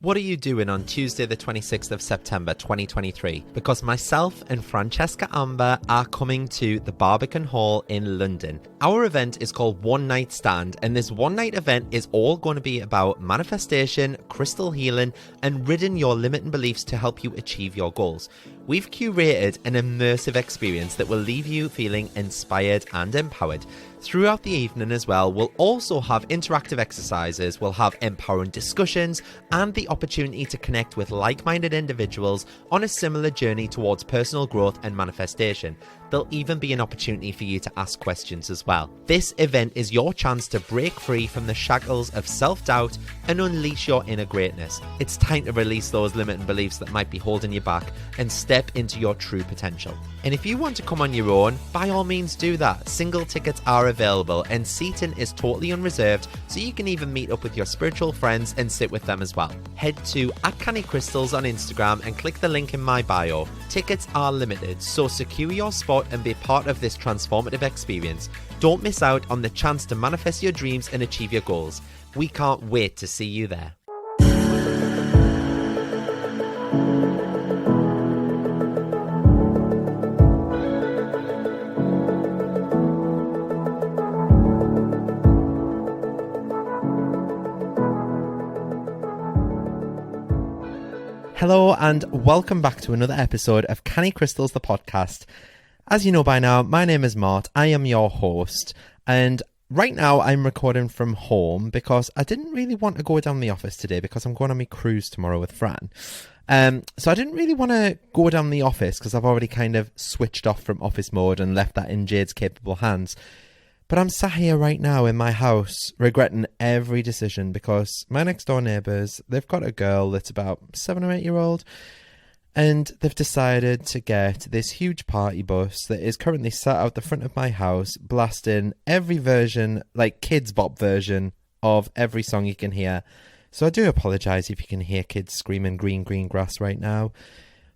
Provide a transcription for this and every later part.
What are you doing on Tuesday the 26th of September 2023? Because myself and Francesca Amber are coming to the Barbican Hall in London. Our event is called One Night Stand, and this one night event is all going to be about manifestation, crystal healing, and ridding your limiting beliefs to help you achieve your goals. We've curated an immersive experience that will leave you feeling inspired and empowered. Throughout the evening as well, we'll also have interactive exercises, we'll have empowering discussions, and the opportunity to connect with like-minded individuals on a similar journey towards personal growth and manifestation. There'll even be an opportunity for you to ask questions as well. This event is your chance to break free from the shackles of self-doubt and unleash your inner greatness. It's time to release those limiting beliefs that might be holding you back and step into your true potential. And if you want to come on your own, by all means do that. Single tickets are available and seating is totally unreserved, so you can even meet up with your spiritual friends and sit with them as well. Head to @CannyCrystals on Instagram and click the link in my bio. Tickets are limited, so secure your spot and be part of this transformative experience. Don't miss out on the chance to manifest your dreams and achieve your goals. We can't wait to see you there. Hello and welcome back to another episode of Canny Crystals, the podcast. As you know by now, my name is Mart, I am your host, and right now I'm recording from home because I didn't really want to go down the office today because I'm going on my cruise tomorrow with Fran. So I didn't really want to go down the office because I've already kind of switched off from office mode and left that in Jade's capable hands. But I'm sat here right now in my house regretting every decision because my next door neighbours, they've got a girl that's about 7 or 8 year old, and they've decided to get this huge party bus that is currently sat out the front of my house blasting every version, like Kids Bop version of every song you can hear. So I do apologise if you can hear kids screaming green, green grass right now.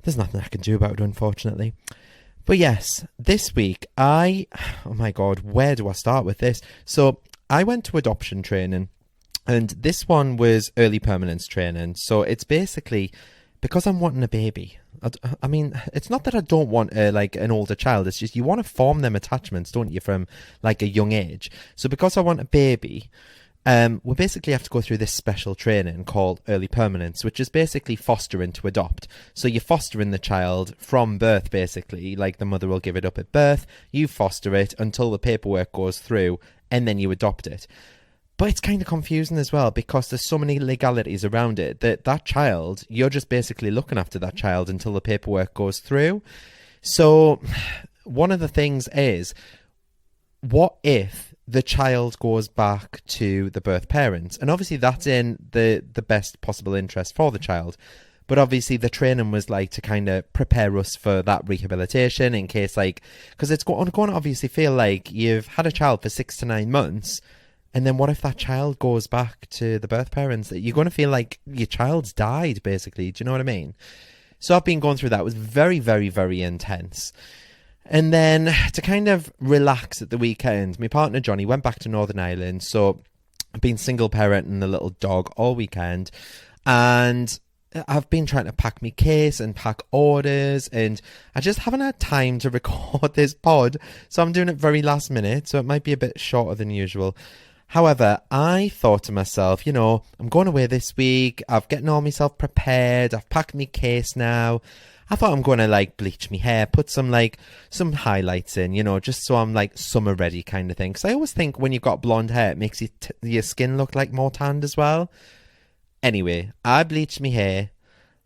There's nothing I can do about it, unfortunately. But yes, this week oh my God, where do I start with this? So I went to adoption training, and this one was early permanence training. So it's basically because I'm wanting a baby. I mean, it's not that I don't want an older child. It's just you want to form them attachments, don't you, from like a young age. So because I want a baby, we basically have to go through this special training called early permanence, which is basically fostering to adopt. So you're fostering the child from birth, basically, like the mother will give it up at birth, you foster it until the paperwork goes through, and then you adopt it. But it's kind of confusing as well because there's so many legalities around it that child, you're just basically looking after that child until the paperwork goes through. So one of the things is, what if the child goes back to the birth parents? And obviously that's in the best possible interest for the child. But obviously the training was like to kind of prepare us for that rehabilitation in case, like, because it's going to obviously feel like you've had a child for 6 to 9 months. And then what if that child goes back to the birth parents? You're going to feel like your child's died, basically. Do you know what I mean? So I've been going through that. It was very, very, very intense. And then to kind of relax at the weekend, my partner Johnny went back to Northern Ireland. So I've been single parenting the little dog all weekend. And I've been trying to pack my case and pack orders. And I just haven't had time to record this pod. So I'm doing it very last minute. So it might be a bit shorter than usual. However, I thought to myself, you know, I'm going away this week. I've getting all myself prepared. I've packed my case now. I thought I'm going to like bleach my hair, put some highlights in, you know, just so I'm like summer ready kind of thing. Because I always think when you've got blonde hair, it makes your skin look like more tanned as well. Anyway, I bleached my hair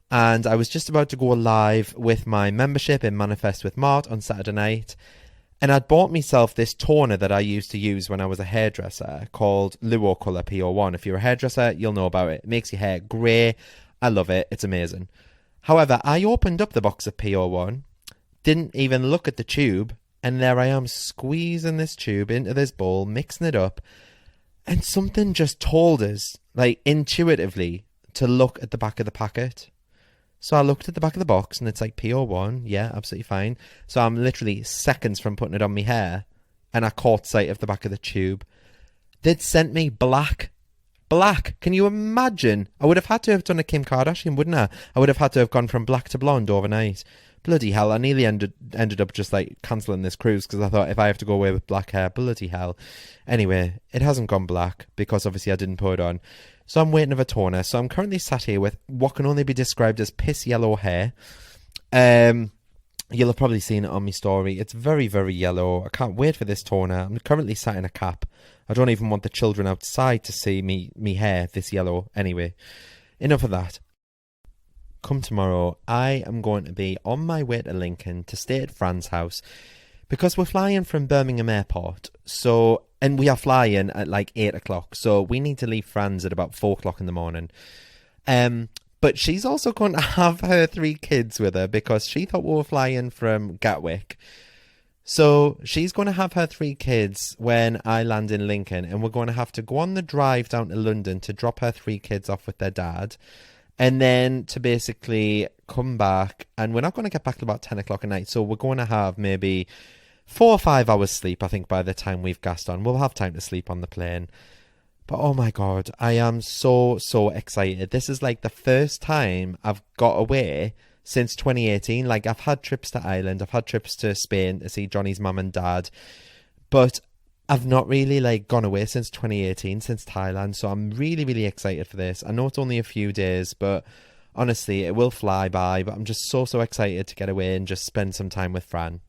and I was just about to go live with my membership in Manifest with Mart on Saturday night. And I'd bought myself this toner that I used to use when I was a hairdresser called Luo Colour PO1. If you're a hairdresser, you'll know about it. It makes your hair grey. I love it. It's amazing. However, I opened up the box of PO1, didn't even look at the tube, and there I am squeezing this tube into this bowl, mixing it up, and something just told us, like intuitively, to look at the back of the packet. So I looked at the back of the box and it's like PO1, yeah, absolutely fine. So I'm literally seconds from putting it on my hair and I caught sight of the back of the tube. They'd sent me black black. Can you imagine? I would have had to have done a Kim Kardashian, wouldn't I? I would have had to have gone from black to blonde overnight. Bloody hell, I nearly ended up just like cancelling this cruise because I thought if I have to go away with black hair, bloody hell. Anyway, it hasn't gone black because obviously I didn't put it on. So I'm waiting for a toner. So I'm currently sat here with what can only be described as piss yellow hair. You'll have probably seen it on my story. It's very, very yellow. I can't wait for this toner. I'm currently sat in a cap. I don't even want the children outside to see me hair this yellow. Anyway, enough of that. Come tomorrow, I am going to be on my way to Lincoln to stay at Fran's house because we're flying from Birmingham Airport. And we are flying at like 8 o'clock. So we need to leave Fran's at about 4 o'clock in the morning. But she's also going to have her 3 kids with her because she thought we were flying from Gatwick. So she's going to have her 3 kids when I land in Lincoln, and we're going to have to go on the drive down to London to drop her 3 kids off with their dad. And then to basically come back, and we're not going to get back till about 10 o'clock at night. So we're going to have maybe 4 or 5 hours sleep, I think, by the time we've gassed on. We'll have time to sleep on the plane. But oh my God, I am so excited. This is like the first time I've got away since 2018. Like, I've had trips to Ireland, I've had trips to Spain to see Johnny's mum and dad, but I've not really like gone away since 2018, since Thailand. So I'm really excited for this. I know it's only a few days, but honestly, it will fly by. But I'm just so excited to get away and just spend some time with Fran.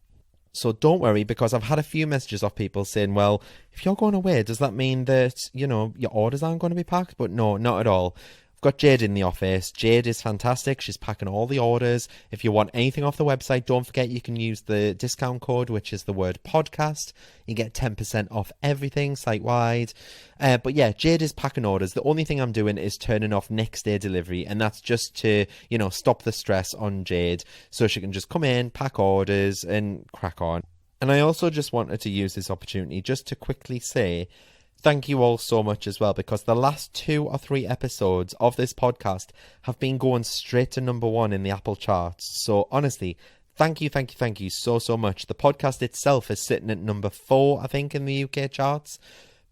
So don't worry, because I've had a few messages of people saying, well, if you're going away, does that mean that, you know, your orders aren't going to be packed? But no, not at all. I've got Jade in the office. Jade is fantastic. She's packing all the orders. If you want anything off the website, don't forget you can use the discount code, which is the word podcast. You get 10% off everything site-wide. But yeah, Jade is packing orders. The only thing I'm doing is turning off next day delivery, and that's just to, you know, stop the stress on Jade so she can just come in, pack orders and crack on. And I also just wanted to use this opportunity just to quickly say thank you all so much as well, because the last 2 or 3 episodes of this podcast have been going straight to number 1 in the Apple charts. So honestly, thank you so much. The podcast itself is sitting at number 4, I think, in the UK charts.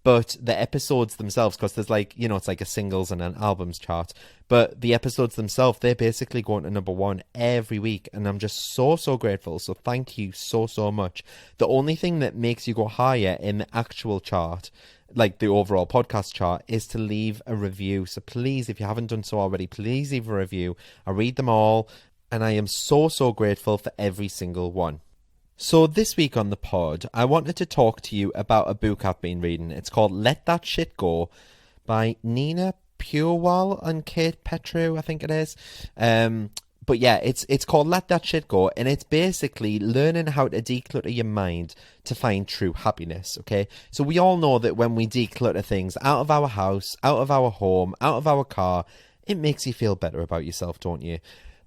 But the episodes themselves, because there's like, you know, it's like a singles and an albums chart. But the episodes themselves, they're basically going to number 1 every week. And I'm just so grateful. So thank you so much. The only thing that makes you go higher in the actual chart, like the overall podcast chart, is to leave a review. So please, if you haven't done so already, please leave a review. I read them all, and I am so grateful for every single one. So this week on the pod, I wanted to talk to you about a book I've been reading. It's called Let That Shit Go by Nina Purewal and Kate Petru, I think it is. But yeah, it's called Let That Shit Go, and it's basically learning how to declutter your mind to find true happiness, okay? So we all know that when we declutter things out of our house, out of our home, out of our car, it makes you feel better about yourself, don't you?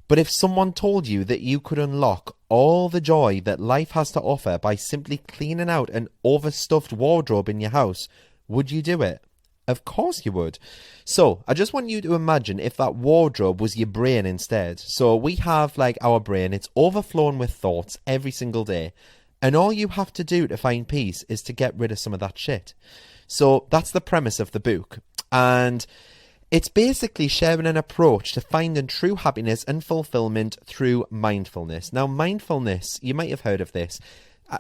But if someone told you that you could unlock all the joy that life has to offer by simply cleaning out an overstuffed wardrobe in your house, would you do it? Of course you would. So I just want you to imagine if that wardrobe was your brain instead. So we have like our brain, it's overflowing with thoughts every single day. And all you have to do to find peace is to get rid of some of that shit. So that's the premise of the book. And it's basically sharing an approach to finding true happiness and fulfillment through mindfulness. Now, mindfulness, you might have heard of this.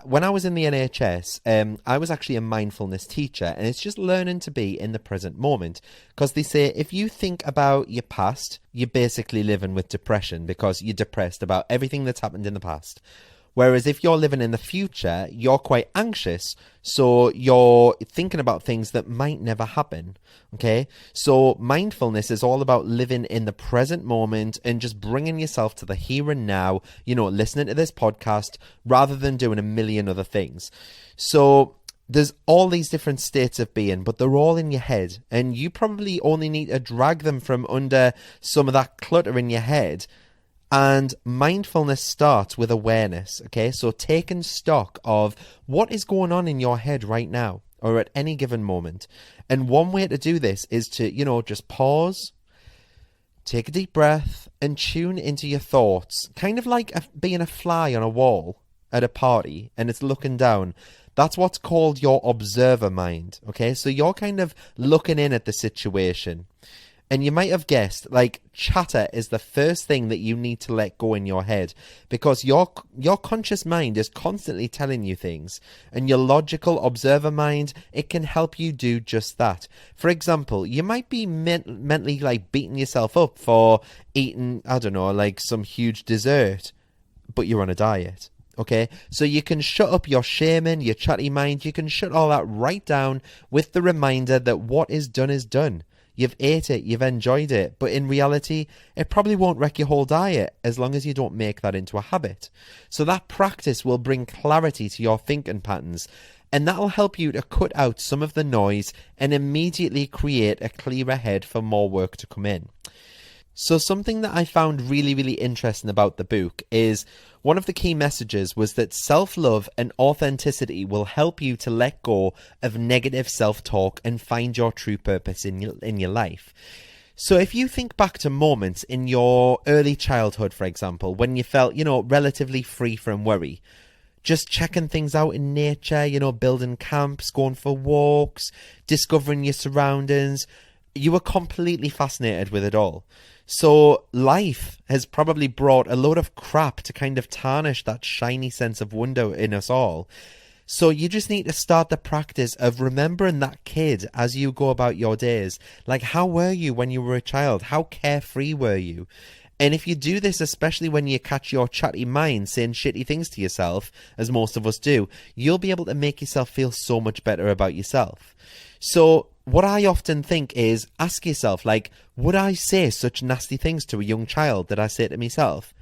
When I was in the NHS, I was actually a mindfulness teacher, and it's just learning to be in the present moment. Because they say if you think about your past, you're basically living with depression because you're depressed about everything that's happened in the past. Whereas if you're living in the future, you're quite anxious, so you're thinking about things that might never happen, okay? So mindfulness is all about living in the present moment and just bringing yourself to the here and now, you know, listening to this podcast rather than doing a million other things. So there's all these different states of being, but they're all in your head, and you probably only need to drag them from under some of that clutter in your head. And mindfulness starts with awareness, okay? So taking stock of what is going on in your head right now or at any given moment. And one way to do this is to, you know, just pause, take a deep breath and tune into your thoughts. Kind of like being a fly on a wall at a party and it's looking down. That's what's called your observer mind, okay? So you're kind of looking in at the situation. And you might have guessed, like, chatter is the first thing that you need to let go in your head, because your conscious mind is constantly telling you things, and your logical observer mind, it can help you do just that. For example, you might be mentally like beating yourself up for eating, I don't know, like some huge dessert, but you're on a diet. Okay, so you can shut up your shaming, your chatty mind. You can shut all that right down with the reminder that what is done is done. You've ate it, you've enjoyed it, but in reality, it probably won't wreck your whole diet as long as you don't make that into a habit. So that practice will bring clarity to your thinking patterns, and that'll help you to cut out some of the noise and immediately create a clearer head for more work to come in. So something that I found really, really interesting about the book is one of the key messages was that self-love and authenticity will help you to let go of negative self-talk and find your true purpose in your life. So if you think back to moments in your early childhood, for example, when you felt, relatively free from worry, just checking things out in nature, building camps, going for walks, discovering your surroundings, you were completely fascinated with it all. So life has probably brought a load of crap to kind of tarnish that shiny sense of wonder in us all. So you just need to start the practice of remembering that kid as you go about your days. Like, how were you when you were a child? How carefree were you? And if you do this, especially when you catch your chatty mind saying shitty things to yourself, as most of us do, you'll be able to make yourself feel so much better about yourself. So what I often think is, ask yourself, like, would I say such nasty things to a young child that I say to myself?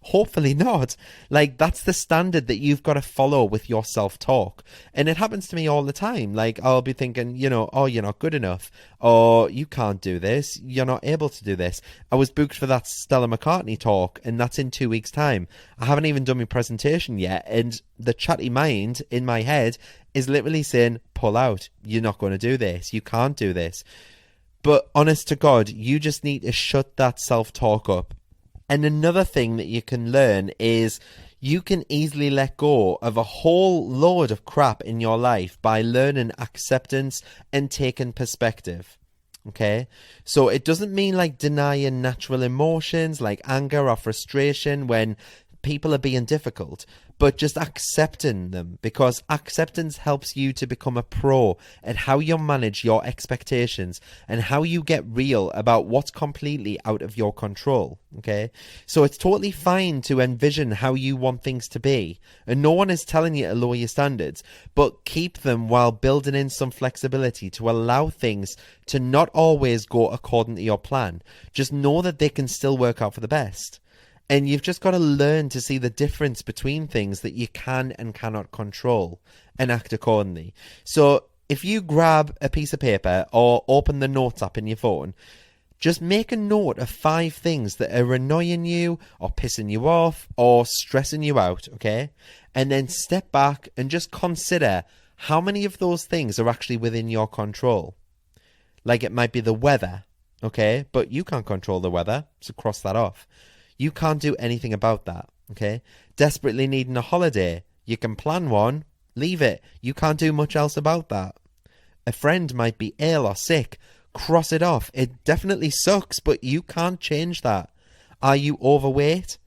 Hopefully not. Like, that's the standard that you've got to follow with your self-talk. And it happens to me all the time. Like, I'll be thinking, oh, you're not good enough. Or you can't do this. You're not able to do this. I was booked for that Stella McCartney talk, and that's in 2 weeks' time. I haven't even done my presentation yet. And the chatty mind in my head is literally saying, pull out. You're not going to do this. You can't do this. But honest to God, you just need to shut that self-talk up. And another thing that you can learn is you can easily let go of a whole load of crap in your life by learning acceptance and taking perspective. Okay? So it doesn't mean like denying natural emotions like anger or frustration when people are being difficult, but just accepting them, because acceptance helps you to become a pro at how you manage your expectations and how you get real about what's completely out of your control. Okay, so it's totally fine to envision how you want things to be, and no one is telling you to lower your standards, but keep them while building in some flexibility to allow things to not always go according to your plan. Just know that they can still work out for the best. And you've just got to learn to see the difference between things that you can and cannot control and act accordingly. So if you grab a piece of paper or open the notes app in your phone, just make a note of 5 things that are annoying you or pissing you off or stressing you out, okay? And then step back and just consider how many of those things are actually within your control. Like, it might be the weather, okay? But you can't control the weather, so cross that off. You can't do anything about that, okay? Desperately needing a holiday. You can plan one, leave it. You can't do much else about that. A friend might be ill or sick. Cross it off. It definitely sucks, but you can't change that. Are you overweight?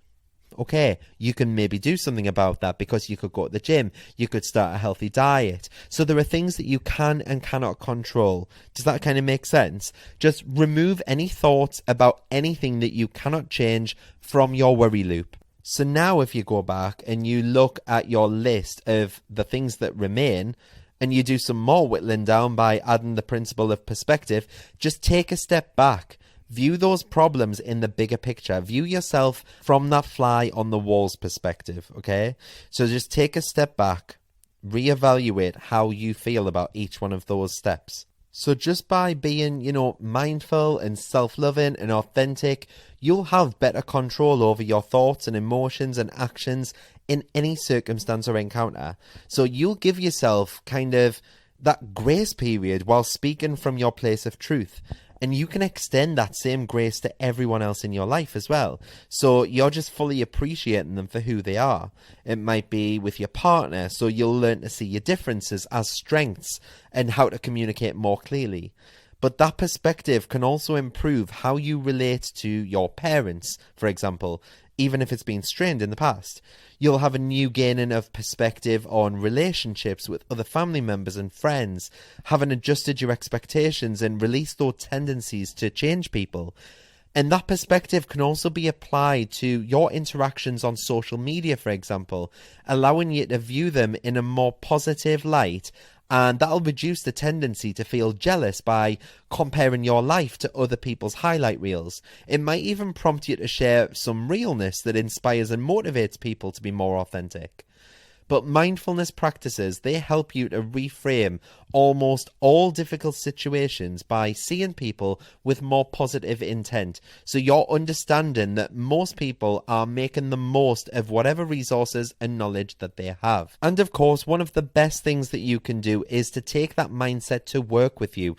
Okay, you can maybe do something about that because you could go to the gym. You could start a healthy diet. So there are things that you can and cannot control. Does that kind of make sense? Just remove any thoughts about anything that you cannot change from your worry loop. So now if you go back and you look at your list of the things that remain, and you do some more whittling down by adding the principle of perspective, just take a step back. View those problems in the bigger picture. View yourself from that fly on the wall's perspective, okay? So just take a step back, reevaluate how you feel about each one of those steps. So just by being, mindful and self-loving and authentic, you'll have better control over your thoughts and emotions and actions in any circumstance or encounter. So you'll give yourself kind of that grace period while speaking from your place of truth. And you can extend that same grace to everyone else in your life as well. So you're just fully appreciating them for who they are. It might be with your partner, so you'll learn to see your differences as strengths and how to communicate more clearly. But that perspective can also improve how you relate to your parents, for example, even if it's been strained in the past. You'll have a new gaining of perspective on relationships with other family members and friends, having adjusted your expectations and released those tendencies to change people. And that perspective can also be applied to your interactions on social media, for example, allowing you to view them in a more positive light. And that'll reduce the tendency to feel jealous by comparing your life to other people's highlight reels. It might even prompt you to share some realness that inspires and motivates people to be more authentic. But mindfulness practices, they help you to reframe almost all difficult situations by seeing people with more positive intent. So you're understanding that most people are making the most of whatever resources and knowledge that they have. And of course, one of the best things that you can do is to take that mindset to work with you,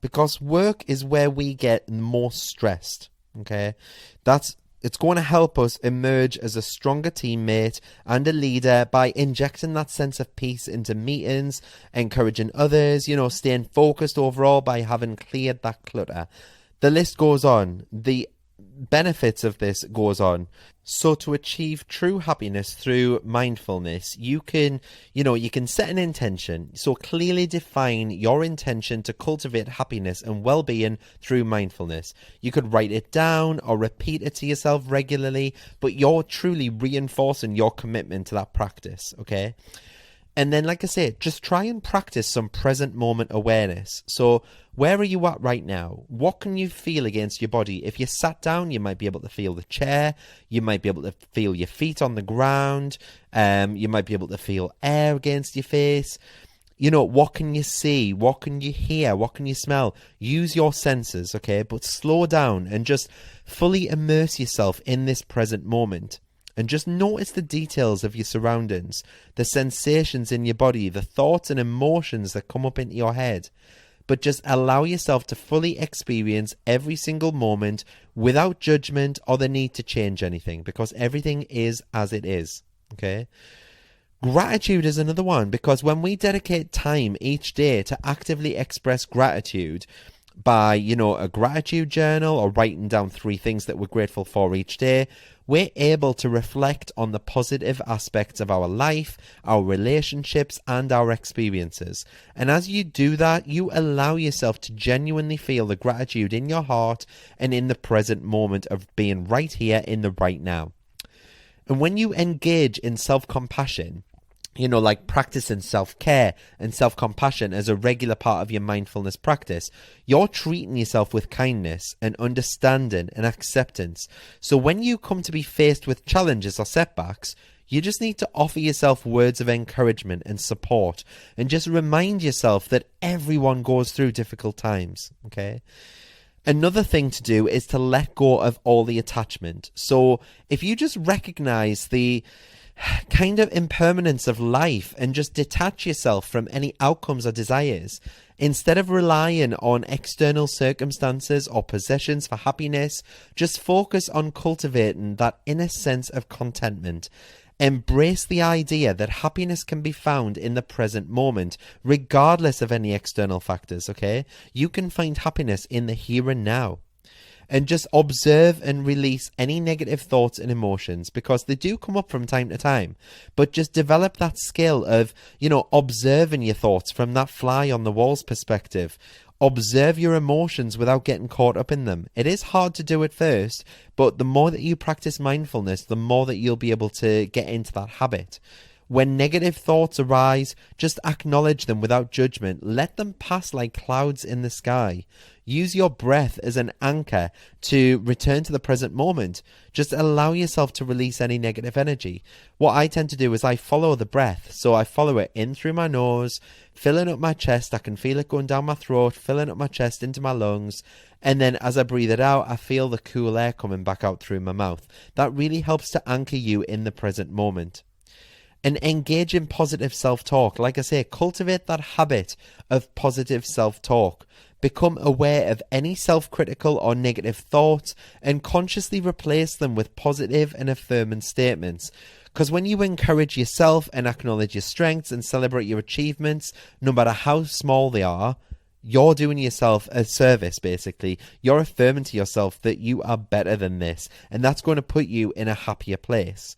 because work is where we get most stressed. Okay, it's going to help us emerge as a stronger teammate and a leader by injecting that sense of peace into meetings, encouraging others, staying focused overall by having cleared that clutter. The list goes on. The benefits of this goes on. So to achieve true happiness through mindfulness, you can set an intention. So clearly define your intention to cultivate happiness and well-being through mindfulness. You could write it down or repeat it to yourself regularly, but you're truly reinforcing your commitment to that practice, okay? And then, like I say, just try and practice some present moment awareness. So where are you at right now? What can you feel against your body? If you sat down, you might be able to feel the chair. You might be able to feel your feet on the ground. You might be able to feel air against your face. What can you see? What can you hear? What can you smell? Use your senses, okay? But slow down and just fully immerse yourself in this present moment. And just notice the details of your surroundings, the sensations in your body, the thoughts and emotions that come up into your head. But just allow yourself to fully experience every single moment without judgment or the need to change anything, because everything is as it is, okay? Gratitude is another one, because when we dedicate time each day to actively express gratitude, by, a gratitude journal or writing down 3 things that we're grateful for each day, we're able to reflect on the positive aspects of our life, our relationships, and our experiences. And as you do that, you allow yourself to genuinely feel the gratitude in your heart and in the present moment of being right here in the right now. And when you engage in self-compassion, like practicing self-care and self-compassion as a regular part of your mindfulness practice, you're treating yourself with kindness and understanding and acceptance. So when you come to be faced with challenges or setbacks, you just need to offer yourself words of encouragement and support, and just remind yourself that everyone goes through difficult times, okay? Another thing to do is to let go of all the attachment. So if you just recognize the kind of impermanence of life and just detach yourself from any outcomes or desires, instead of relying on external circumstances or possessions for happiness, just focus on cultivating that inner sense of contentment. Embrace the idea that happiness can be found in the present moment, regardless of any external factors, okay? You can find happiness in the here and now. And just observe and release any negative thoughts and emotions, because they do come up from time to time. But just develop that skill of, observing your thoughts from that fly on the wall's perspective. Observe your emotions without getting caught up in them. It is hard to do at first, but the more that you practice mindfulness, the more that you'll be able to get into that habit. When negative thoughts arise, just acknowledge them without judgment. Let them pass like clouds in the sky. Use your breath as an anchor to return to the present moment. Just allow yourself to release any negative energy. What I tend to do is I follow the breath. So I follow it in through my nose, filling up my chest. I can feel it going down my throat, filling up my chest into my lungs. And then as I breathe it out, I feel the cool air coming back out through my mouth. That really helps to anchor you in the present moment. And engage in positive self-talk. Like I say, cultivate that habit of positive self-talk. Become aware of any self-critical or negative thoughts and consciously replace them with positive and affirming statements. Because when you encourage yourself and acknowledge your strengths and celebrate your achievements, no matter how small they are, you're doing yourself a service, basically. You're affirming to yourself that you are better than this, and that's going to put you in a happier place.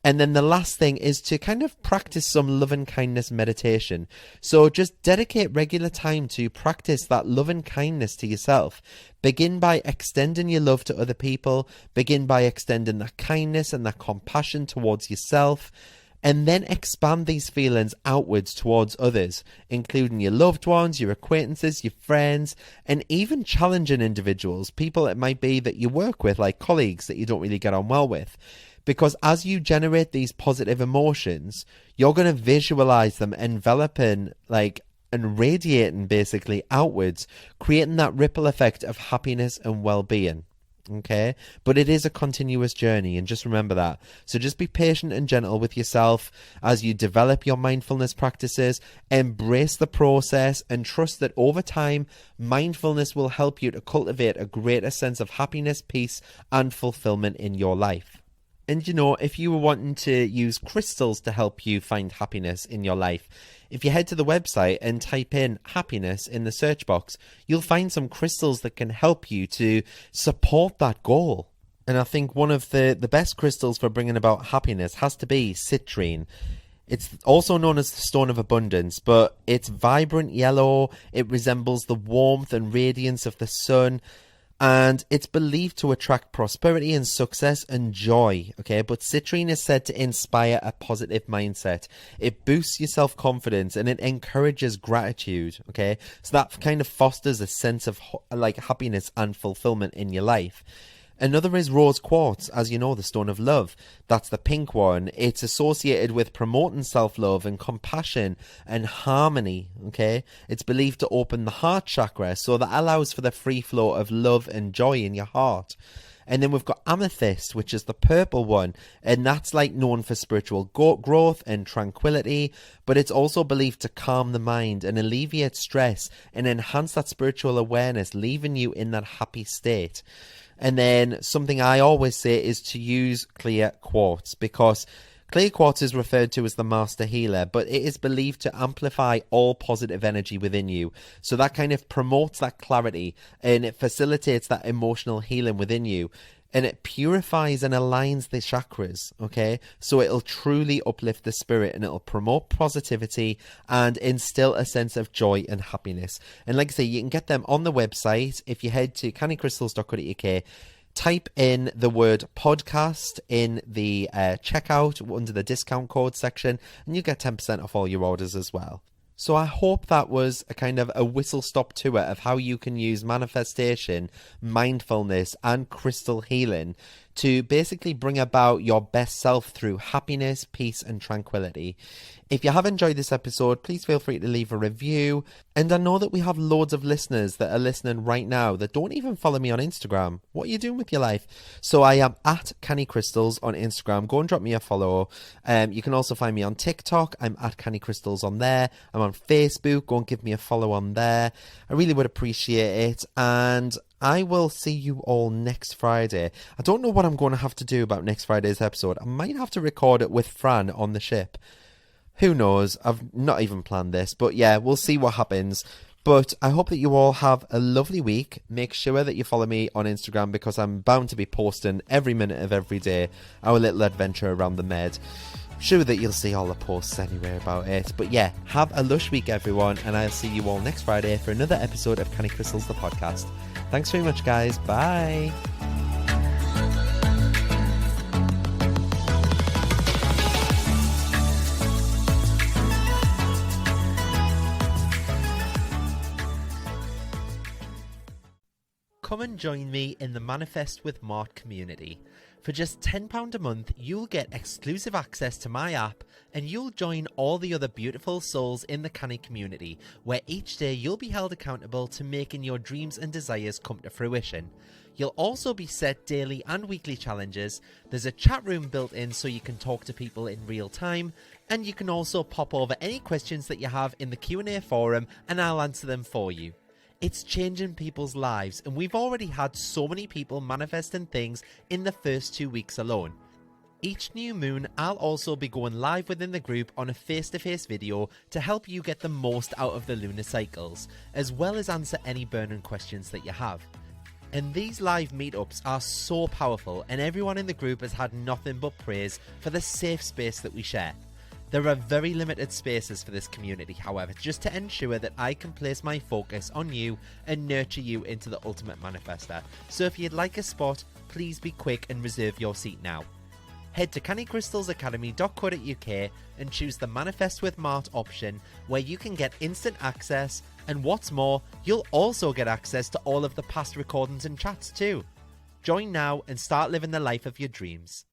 And then the last thing is to kind of practice some loving kindness meditation. So just dedicate regular time to practice that loving kindness to yourself. Begin by extending your love to other people. Begin by extending that kindness and that compassion towards yourself. And then expand these feelings outwards towards others, including your loved ones, your acquaintances, your friends, and even challenging individuals, people it might be that you work with, like colleagues that you don't really get on well with. Because as you generate these positive emotions, you're going to visualize them enveloping, and radiating basically outwards, creating that ripple effect of happiness and well-being. Okay, but it is a continuous journey, and just remember that. So just be patient and gentle with yourself as you develop your mindfulness practices. Embrace the process and trust that over time, mindfulness will help you to cultivate a greater sense of happiness, peace, and fulfillment in your life. And if you were wanting to use crystals to help you find happiness in your life, if you head to the website and type in happiness in the search box, you'll find some crystals that can help you to support that goal. And I think one of the best crystals for bringing about happiness has to be citrine. It's also known as the stone of abundance, but it's vibrant yellow. It resembles the warmth and radiance of the sun. And it's believed to attract prosperity and success and joy, okay? But citrine is said to inspire a positive mindset. It boosts your self-confidence and it encourages gratitude, okay? So that kind of fosters a sense of happiness and fulfillment in your life. Another is rose quartz, as you know, the stone of love. That's the pink one. It's associated with promoting self-love and compassion and harmony, okay? It's believed to open the heart chakra, so that allows for the free flow of love and joy in your heart. And then we've got amethyst, which is the purple one, and that's known for spiritual growth and tranquility, but it's also believed to calm the mind and alleviate stress and enhance that spiritual awareness, leaving you in that happy state. And then something I always say is to use clear quartz, because clear quartz is referred to as the master healer, but it is believed to amplify all positive energy within you. So that kind of promotes that clarity and it facilitates that emotional healing within you. And it purifies and aligns the chakras, okay? So it'll truly uplift the spirit and it'll promote positivity and instill a sense of joy and happiness. And like I say, you can get them on the website. If you head to cannycrystals.co.uk, type in the word podcast in the checkout under the discount code section, and you get 10% off all your orders as well. So I hope that was a kind of a whistle-stop tour of how you can use manifestation, mindfulness, and crystal healing to basically bring about your best self through happiness, peace, and tranquility. If you have enjoyed this episode, please feel free to leave a review. And I know that we have loads of listeners that are listening right now that don't even follow me on Instagram. What are you doing with your life? So I am at Canny Crystals on Instagram. Go and drop me a follow. You can also find me on TikTok. I'm at Canny Crystals on there. I'm on Facebook. Go and give me a follow on there. I really would appreciate it. And I will see you all next Friday. I don't know what I'm going to have to do about next Friday's episode. I might have to record it with Fran on the ship. Who knows? I've not even planned this. But yeah, we'll see what happens. But I hope that you all have a lovely week. Make sure that you follow me on Instagram because I'm bound to be posting every minute of every day our little adventure around the Med. Sure that you'll see all the posts anyway about it. But yeah, have a lush week, everyone. And I'll see you all next Friday for another episode of Canny Crystals, the podcast. Thanks very much, guys. Bye. Come and join me in the Manifest with Mart community. For just £10 a month, you'll get exclusive access to my app and you'll join all the other beautiful souls in the Canny community, where each day you'll be held accountable to making your dreams and desires come to fruition. You'll also be set daily and weekly challenges. There's a chat room built in so you can talk to people in real time, and you can also pop over any questions that you have in the Q&A forum and I'll answer them for you. It's changing people's lives, and we've already had so many people manifesting things in the first 2 weeks alone. Each new moon, I'll also be going live within the group on a face-to-face video to help you get the most out of the lunar cycles, as well as answer any burning questions that you have. And these live meetups are so powerful, and everyone in the group has had nothing but praise for the safe space that we share. There are very limited spaces for this community, however, just to ensure that I can place my focus on you and nurture you into the ultimate manifester. So if you'd like a spot, please be quick and reserve your seat now. Head to cannycrystalsacademy.co.uk and choose the Manifest with Mart option, where you can get instant access, and what's more, you'll also get access to all of the past recordings and chats too. Join now and start living the life of your dreams.